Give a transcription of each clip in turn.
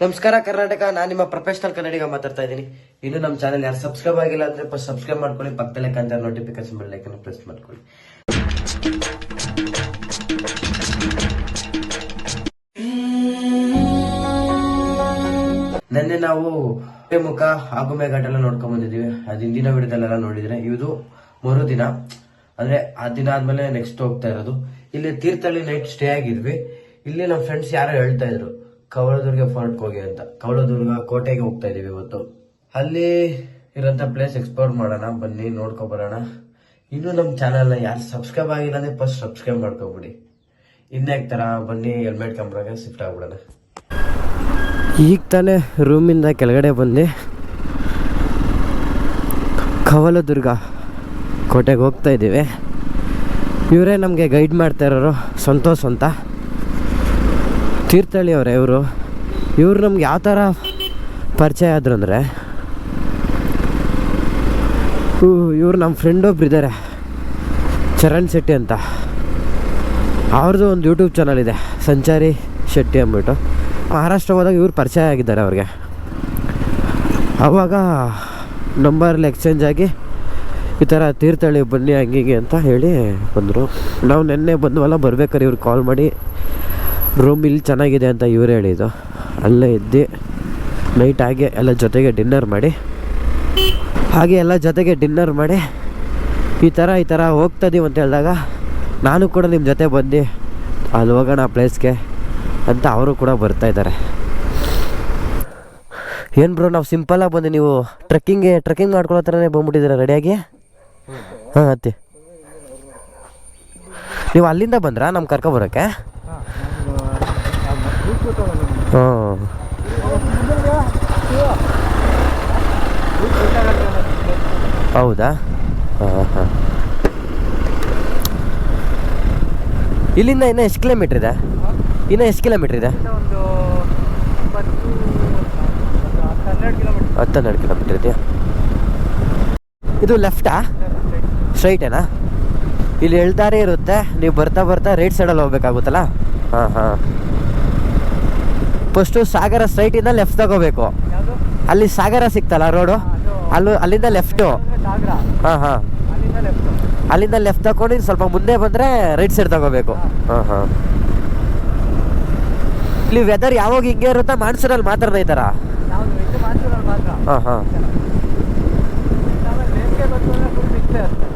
ನಮಸ್ಕಾರ ಕರ್ನಾಟಕ, ನಾನು ನಿಮ್ಮ ಪ್ರೊಫೆಷನಲ್ ಕನ್ನಡಿಗ ಮಾತಾಡ್ತಾ ಇದ್ದೀನಿ. ಇನ್ನು ನಮ್ಮ ಚಾನಲ್ ಯಾರು ಸಬ್ಸ್ಕ್ರೈಬ್ ಆಗಿಲ್ಲ ಅಂದ್ರೆ ಫಸ್ಟ್ ಸಬ್ಸ್ಕ್ರೈಬ್ ಮಾಡ್ಕೊಳ್ಳಿ, ಪಕ್ಕದಲ್ಲೇ ಕಾಣ್ತಾ ನೋಟಿಫಿಕೇಶನ್ ಬೆಲ್ ಐಕಾನ್ ಪ್ರೆಸ್ ಮಾಡ್ಕೊಳ್ಳಿ. ನಿನ್ನೆ ನಾವು ಮುಖ ಆಗುಮೆ ಘಾಟ್ ಎಲ್ಲ ನೋಡ್ಕೊಂಡ್ ಬಂದಿದೀವಿ. ಅದು ಹಿಂದಿನ ವಿಡಿಯೋದಲ್ಲೆಲ್ಲ ನೋಡಿದ್ರೆ, ಇದು ಮರು ದಿನ ಅಂದ್ರೆ ಆ ದಿನ ಆದ್ಮೇಲೆ ನೆಕ್ಸ್ಟ್ ಹೋಗ್ತಾ ಇರೋದು. ಇಲ್ಲಿ ತೀರ್ಥಹಳ್ಳಿ ನೈಟ್ ಸ್ಟೇ ಆಗಿದ್ವಿ. ಇಲ್ಲಿ ನಮ್ಮ ಫ್ರೆಂಡ್ಸ್ ಯಾರೋ ಹೇಳ್ತಾ ಇದ್ರು ಕವಳದುರ್ಗ ಫೋರ್ಟ್ ಹೋಗಿ ಅಂತ. ಕವಳದುರ್ಗ ಕೋಟೆಗೆ ಹೋಗ್ತಾ ಇದೀವಿ ಇವತ್ತು. ಅಲ್ಲಿ ಇರೋಂಥ ಪ್ಲೇಸ್ ಎಕ್ಸ್ಪ್ಲೋರ್ ಮಾಡೋಣ, ಬನ್ನಿ ನೋಡ್ಕೊ ಬರೋಣ. ಇನ್ನು ನಮ್ಮ ಚಾನಲ್ನ ಯಾರು ಸಬ್ಸ್ಕ್ರೈಬ್ ಆಗಿಲ್ಲ ಅಂದ್ರೆ ಫಸ್ಟ್ ಸಬ್ಸ್ಕ್ರೈಬ್ ಮಾಡ್ಕೊಬಿಡಿ. ಇನ್ಯಾಕ್ ತರ ಬನ್ನಿ ಹೆಲ್ಮೆಟ್ ಕ್ಯಾಮ್ರಾಗೆ ಶಿಫ್ಟ್ ಆಗ್ಬಿಡೋಣ. ಈಗ ತಾನೇ ರೂಮಿಂದ ಕೆಳಗಡೆ ಬಂದು ಕವಲದುರ್ಗ ಕೋಟೆಗೆ ಹೋಗ್ತಾ ಇದ್ದೀವಿ. ಇವರೇ ನಮಗೆ ಗೈಡ್ ಮಾಡ್ತಾ ಇರೋರು, ಸಂತೋಷ್ ಅಂತ, ತೀರ್ಥಹಳ್ಳಿ ಅವರೇ ಇವರು ನಮ್ಗೆ ಯಾವ ಥರ ಪರಿಚಯ ಆದ್ರು ಅಂದರೆ, ಇವರು ನಮ್ಮ ಫ್ರೆಂಡ್ ಒಬ್ರು ಇದ್ದಾರೆ, ಚರಣ್ ಶೆಟ್ಟಿ ಅಂತ. ಅವ್ರದ್ದು ಒಂದು ಯೂಟ್ಯೂಬ್ ಚಾನಲ್ ಇದೆ, ಸಂಚಾರಿ ಶೆಟ್ಟಿ ಅಂದ್ಬಿಟ್ಟು. ಮಹಾರಾಷ್ಟ್ರ ಹೋದಾಗ ಇವ್ರು ಪರಿಚಯ ಆಗಿದ್ದಾರೆ ಅವ್ರಿಗೆ. ಆವಾಗ ನಂಬರಲ್ಲಿ ಎಕ್ಸ್ಚೇಂಜ್ ಆಗಿ ಈ ಥರ ತೀರ್ಥಹಳ್ಳಿ ಬನ್ನಿ ಹಂಗಿಗೆ ಅಂತ ಹೇಳಿ ಬಂದರು. ನಾವು ನೆನ್ನೆ ಬಂದ್ವಲ್ಲ, ಬರ್ಬೇಕಾದ್ರೆ ಇವ್ರು ಕಾಲ್ ಮಾಡಿ ರೂಮ್ ಇಲ್ಲಿ ಚೆನ್ನಾಗಿದೆ ಅಂತ ಇವ್ರು ಹೇಳಿದ್ದು. ಅಲ್ಲೇ ಇದ್ದು ನೈಟ್ ಹಾಗೆ ಎಲ್ಲ ಜೊತೆಗೆ ಡಿನ್ನರ್ ಮಾಡಿ ಈ ಥರ ಹೋಗ್ತಾಯಿದ್ದೀವಿ ಅಂತ ಹೇಳಿದಾಗ ನಾನು ಕೂಡ ನಿಮ್ಮ ಜೊತೆ ಬಂದು ಅಲ್ಲಿ ಹೋಗೋಣ ಆ ಪ್ಲೇಸ್ಗೆ ಅಂತ ಅವರು ಕೂಡ ಬರ್ತಾಯಿದ್ದಾರೆ. ಏನು ಬ್ರೋ, ನಾವು ಸಿಂಪಲಾಗಿ ಬಂದು ನೀವು ಟ್ರೆಕ್ಕಿಂಗ್ ಮಾಡ್ಕೊಳ್ಳೋ ಥರನೇ ಬಂದ್ಬಿಟ್ಟಿದ್ದೀರಾ ರೆಡಿಯಾಗಿ? ಹಾಂ ಅತ್ತಿ, ನೀವು ಅಲ್ಲಿಂದ ಬಂದ್ರಾ ನಮ್ಮ ಕರ್ಕೊಬರೋಕ್ಕೆ? ಹಾಂ, ಹೌದಾ? ಹಾಂ ಹಾಂ. ಇಲ್ಲಿಂದ ಇನ್ನೂ ಎಷ್ಟು ಕಿಲೋಮೀಟ್ರ್ ಇದೆ? 10-12 ಕಿಲೋಮೀಟ್ರ್ ಇದೆಯಾ? ಇದು ಲೆಫ್ಟಾ ಸ್ಟ್ರೈಟೇನಾ? ಇಲ್ಲಿ ಎಳ್ದಾರೆ ಇರುತ್ತೆ, ನೀವು ಬರ್ತಾ ರೈಟ್ ಸೈಡಲ್ಲಿ ಹೋಗ್ಬೇಕಾಗುತ್ತಲ್ಲ? ಹಾಂ ಹಾಂ. ಫಸ್ಟು ಸಾಗರ ಸ್ಟ್ರೈಟಿಂದ ಲೆಫ್ಟ್ ತಗೋಬೇಕು. ಅಲ್ಲಿ ಸಾಗರ ಸಿಗ್ತಲ್ಲ ರೋಡು, ಅಲ್ಲಿಂದ ಲೆಫ್ಟು. ಹಾಂ ಹಾಂ, ಅಲ್ಲಿಂದ ಲೆಫ್ಟ್ ತಗೊಂಡು ಸ್ವಲ್ಪ ಮುಂದೆ ಬಂದರೆ ರೈಟ್ ಸೈಡ್ ತಗೋಬೇಕು. ಹಾಂ ಹಾಂ. ಇಲ್ಲಿ ವೆದರ್ ಯಾವಾಗ ಹಿಂಗೆ ಇರುತ್ತಾ? ಮಾನ್ಸೂನಲ್ಲಿ ಮಾತ್ರ ಈ ಥರ? ಹಾಂ ಹಾಂ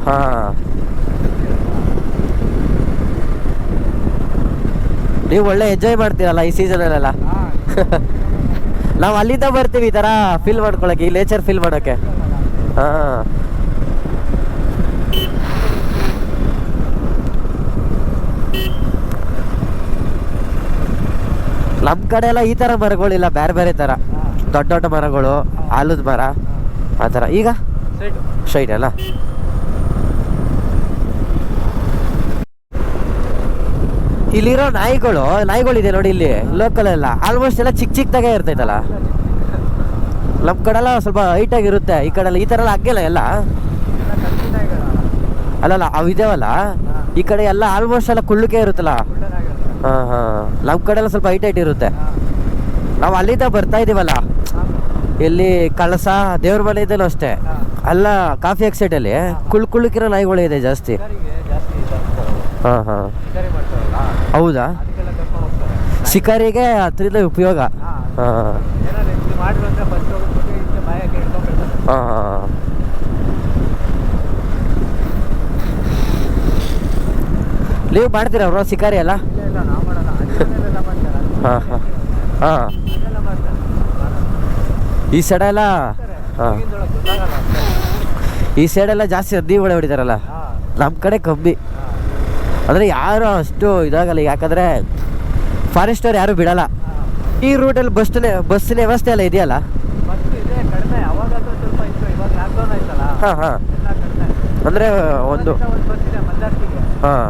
ಹಾಂ. ನೀವು ಒಳ್ಳೆ ಎಂಜಾಯ್ ಮಾಡ್ತೀರಲ್ಲ ಈ ಸೀಸನಲ್ಲೆಲ್ಲ. ನಾವು ಅಲ್ಲಿಂದ ಬರ್ತೀವಿ ಈ ಥರ ಫೀಲ್ ಮಾಡ್ಕೊಳಕ್ಕೆ, ಈ ನೇಚರ್ ಫೀಲ್ ಮಾಡೋಕ್ಕೆ. ಹಾಂ, ನಮ್ಮ ಕಡೆ ಎಲ್ಲ ಈ ಥರ ಮರಗಳಿಲ್ಲ, ಬೇರೆ ಥರ ದೊಡ್ಡ ಮರಗಳು, ಆಲದ ಮರ ಆ ಥರ. ಈಗ ಸ್ಟ್ರೈಟ್ ಅಲ್ಲ? ಇಲ್ಲಿರೋ ನಾಯಿಗಳಿದೆ ನೋಡಿ, ಇಲ್ಲಿ ಲೋಕಲ್ ಎಲ್ಲ ಆಲ್ಮೋಸ್ಟ್ ಎಲ್ಲ ಚಿಕ್ಕದಾಗೆ ಇರ್ತೈತಲ್ಲ. ನಮ್ಮ ಕಡೆ ಎಲ್ಲ ಸ್ವಲ್ಪ ಹೈಟಾಗಿರುತ್ತೆ, ಈ ಕಡೆ ಎಲ್ಲ ಈ ಥರ ಎಲ್ಲ ಹಂಗಿಲ್ಲ ಎಲ್ಲ. ಅಲ್ಲಲ್ಲ, ಅವು ಇದಾವಲ್ಲ ಈ ಕಡೆ ಎಲ್ಲ ಆಲ್ಮೋಸ್ಟ್ ಎಲ್ಲ ಕುಳ್ಳಕ್ಕೆ ಇರುತ್ತಲ್ಲ. ಹಾಂ ಹಾಂ. ನಮ್ಮ ಕಡೆ ಎಲ್ಲ ಸ್ವಲ್ಪ ಹೈಟ್ ಇರುತ್ತೆ. ನಾವು ಅಲ್ಲಿಂದ ಬರ್ತಾ ಇದೀವಲ್ಲ, ಎಲ್ಲಿ ಕಳಸ ದೇವ್ರ ಮನೆ ಇದೆಯಲ್ಲೂ ಅಷ್ಟೇ, ಅಲ್ಲ ಕಾಫಿ ಎಕ್ಸೈಟಲ್ಲಿ ಕುಳ್ಳಕ್ಕಿರೋ ನಾಯಿಗಳಿದೆ ಜಾಸ್ತಿ. ಹಾಂ ಹಾಂ. ಹೌದಾ? ಶಿಕಾರಿಗೆ ಅದರಿಂದ ಉಪಯೋಗ. ಹಾಂ ಹಾಂ. ನೀವು ಮಾಡ್ತೀರಾ ಬ್ರೋ ಶಿಕಾರಿ ಎಲ್ಲ? ಹಾಂ ಹಾಂ ಹಾಂ. ಈ ಸೈಡೆಲ್ಲ ಹಾಂ, ಈ ಸೈಡೆಲ್ಲ ಜಾಸ್ತಿ ಹದ್ದಿ ಒಳ್ಳೆ ಹೊಡಿತಾರಲ್ಲ, ನಮ್ಮ ಕಡೆ ಕಮ್ಮಿ. ಅಂದರೆ ಯಾರು ಅಷ್ಟು ಇದಾಗಲ್ಲ, ಯಾಕಂದರೆ ಫಾರೆಸ್ಟವ್ರು ಯಾರು ಬಿಡಲ್ಲ. ಈ ರೂಟಲ್ಲಿ ಬಸ್ಸಿನ ವ್ಯವಸ್ಥೆ ಎಲ್ಲ ಇದೆಯಲ್ಲ? ಹಾಂ ಹಾಂ. ಅಂದರೆ ಒಂದು ಹಾಂ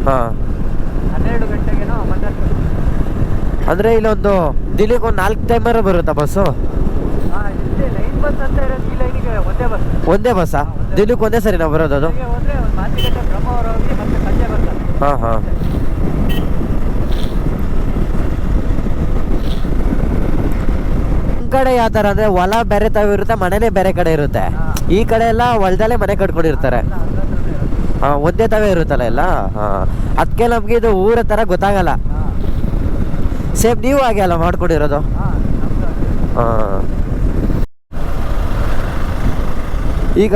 ಹಾಂ. ಅಂದರೆ ಇಲ್ಲೊಂದು ದಿನಕ್ಕೆ ಒಂದು 4 ಟೈಮರ ಬರುತ್ತಾ ಬಸ್ಸು? ಒಂದೇ ಬಸ್ಸಾ? ದಿನಕ್ಕೆ ಒಂದೇ ಸರಿ ನಾವು ಬರೋದು ಅದು? ಹಾಂ ಹಾಂ. ಕಡೆ ಯಾವ ಥರ ಅಂದರೆ ಹೊಲ ಬೇರೆ ತಾವು ಇರುತ್ತೆ, ಮನೆನೇ ಬೇರೆ ಕಡೆ ಇರುತ್ತೆ. ಈ ಕಡೆ ಎಲ್ಲ ಹೊಲದಲ್ಲೇ ಮನೆ ಕಟ್ಕೊಂಡಿರ್ತಾರೆ. ಹಾಂ, ಒಂದೇ ತಾವೇ ಇರುತ್ತಲ್ಲ ಎಲ್ಲ. ಹಾಂ, ಅದಕ್ಕೆ ನಮಗೆ ಇದು ಊರ ಥರ ಗೊತ್ತಾಗಲ್ಲ. ಸೇಮ್ ನೀವು ಹಾಗೆ ಅಲ್ಲ ಮಾಡ್ಕೊಂಡಿರೋದು? ಹಾಂ. ಈಗ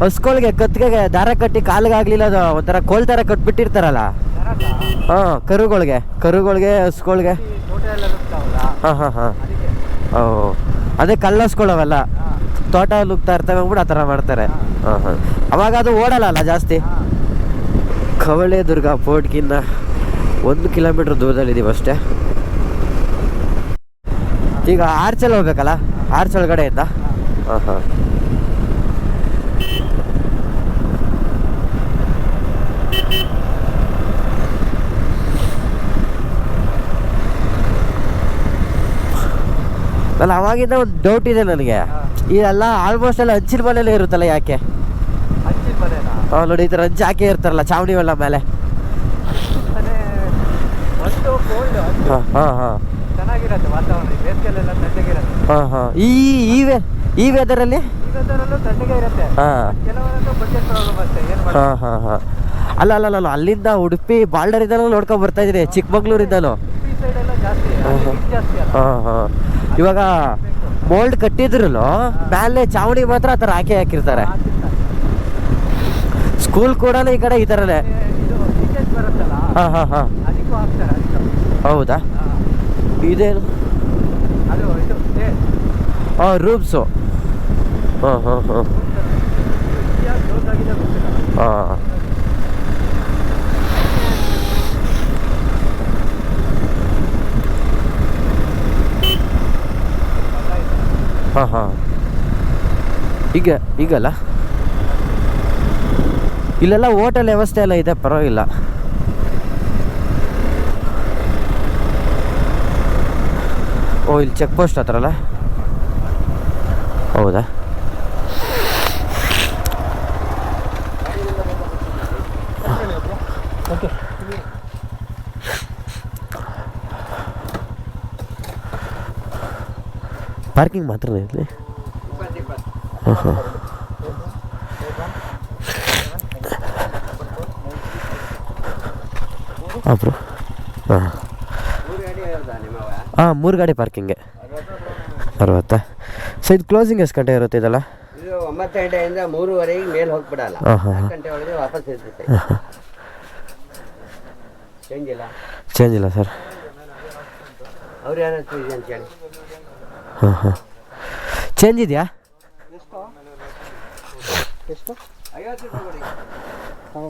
ಹಸ್ಕೊಳ್ಗೆ ಕತ್ತಿಗೆ ದಾರ ಕಟ್ಟಿ ಕಾಲಿಗಾಗ್ಲಿಲ್ಲ, ಅದು ಒಂಥರ ಕೋಲ್ ಥರ ಕಟ್ಬಿಟ್ಟಿರ್ತಾರಲ್ಲ. ಹಾಂ, ಕರುಗಳಿಗೆ ಹಸ್ಕೊಳ್ಗೆ. ಹಾಂ ಹಾಂ ಹಾಂ. ಓ, ಅದೇ ಕಲ್ಲಸ್ಕೊಳ್ಳೋವಲ್ಲ, ತೋಟ ನುಗ್ತಾ ಇರ್ತವೆ ಅಂದ್ಬಿಟ್ಟು ಆ ಥರ ಮಾಡ್ತಾರೆ. ಹಾಂ ಹಾಂ. ಅವಾಗ ಅದು ಓಡಲ್ಲ ಜಾಸ್ತಿ. ಕವಳೆ ದುರ್ಗ ಫೋರ್ಟ್ಗಿನ್ನ 1 ಕಿಲೋಮೀಟ್ರ್ ದೂರದಲ್ಲಿದ್ದೀವಿ ಅಷ್ಟೇ. ಈಗ ಆರ್ಚಲ್ಲಿ ಹೋಗ್ಬೇಕಲ್ಲ, ಆರ್ಚ್ ಒಳಗಡೆಯಿಂದ. ಹಾಂ ಹಾಂ. ನಾನು ಅವಾಗಿಂದ ಒಂದು ಡೌಟ್ ಇದೆ ನನಗೆ, ಇದೆಲ್ಲ ಆಲ್ಮೋಸ್ಟ್ ಎಲ್ಲ ಹಂಚಿನ ಮನೇಲೆ ಇರುತ್ತಲ್ಲ, ಯಾಕೆ? ಹಾಂ, ನೋಡಿ ಈ ಥರ ಹಂಚು ಹಾಕಿ ಇರ್ತಾರಲ್ಲ ಚಾವಣಿ ಎಲ್ಲ ಮೇಲೆ. ಹಾಂ ಹಾಂ ಹಾಂ ಹಾಂ ಹಾಂ. ಈ ವೆದರಲ್ಲಿ ಹಾಂ ಹಾಂ ಹಾಂ ಹಾಂ. ಅಲ್ಲ ಅಲ್ಲ ನಾನು ಅಲ್ಲಿಂದ ಉಡುಪಿ ಬಾಲ್ಡರಿಂದನೂ ನೋಡ್ಕೊಂಡು ಬರ್ತಾ ಇದ್ದೀನಿ, ಚಿಕ್ಕಮಗ್ಳೂರಿಂದನೂ. ಹಾಂ ಹಾಂ. ಇವಾಗ ಮೋಲ್ಡ್ ಕಟ್ಟಿದ್ರು ಮೇಲೆ ಚಾವಣಿ ಮಾತ್ರ ಆ ಥರ ಹಾಕಿರ್ತಾರೆ. ಸ್ಕೂಲ್ ಕೂಡ ಈ ಕಡೆ ಈ ಥರನೇ. ಹಾಂ ಹಾಂ ಹಾಂ. ಹೌದಾ? ಇದೇನು? ಹಾಂ, ರೂಮ್ಸು. ಹಾಂ ಹಾಂ ಹಾಂ ಹಾಂ. ಹಾಂ ಹಾಂ. ಈಗಲ್ಲ ಇಲ್ಲೆಲ್ಲ ಹೋಟೆಲ್ ವ್ಯವಸ್ಥೆ ಎಲ್ಲ ಇದೆ, ಪರವಾಗಿಲ್ಲ. ಓ, ಇಲ್ಲಿ ಚೆಕ್ ಪೋಸ್ಟ್ ಹತ್ರಲ್ಲ? ಹೌದಾ? ಪಾರ್ಕಿಂಗ್ ಮಾತ್ರ ಇರಲಿ. ಹಾಂ ಹಾಂ. ಹಾಂ ಬ್ರೋ. ಹಾಂ ಹಾಂ, 3 ಗಾಡಿ ಪಾರ್ಕಿಂಗೆ 60. ಸೊ ಇದು ಕ್ಲೋಸಿಂಗ್ ಎಷ್ಟು ಗಂಟೆ ಇರುತ್ತೆ ಇದೆಲ್ಲ? ಇದು 9 ಗಂಟೆಯಿಂದ 3:30 ಮೇಲೆ ಹೋಗ್ಬಿಡಲ್ಲ. 4 ಗಂಟೆ ಒಳಗೆ ವಾಪಸ್ ಇರ್ತೈತೆ. ಚೇಂಜ್ ಇಲ್ಲ ಸರ್. ಅವ್ರು ಯಾರು ಇದೆ ಅಂತ ಹೇಳಿ. ಹಾಂ ಹಾಂ. ಚೇಂಜ್ ಇದೆಯಾ? ಎಷ್ಟು? 50 ರೂಪಾಯಿ ಕೊಡಿ.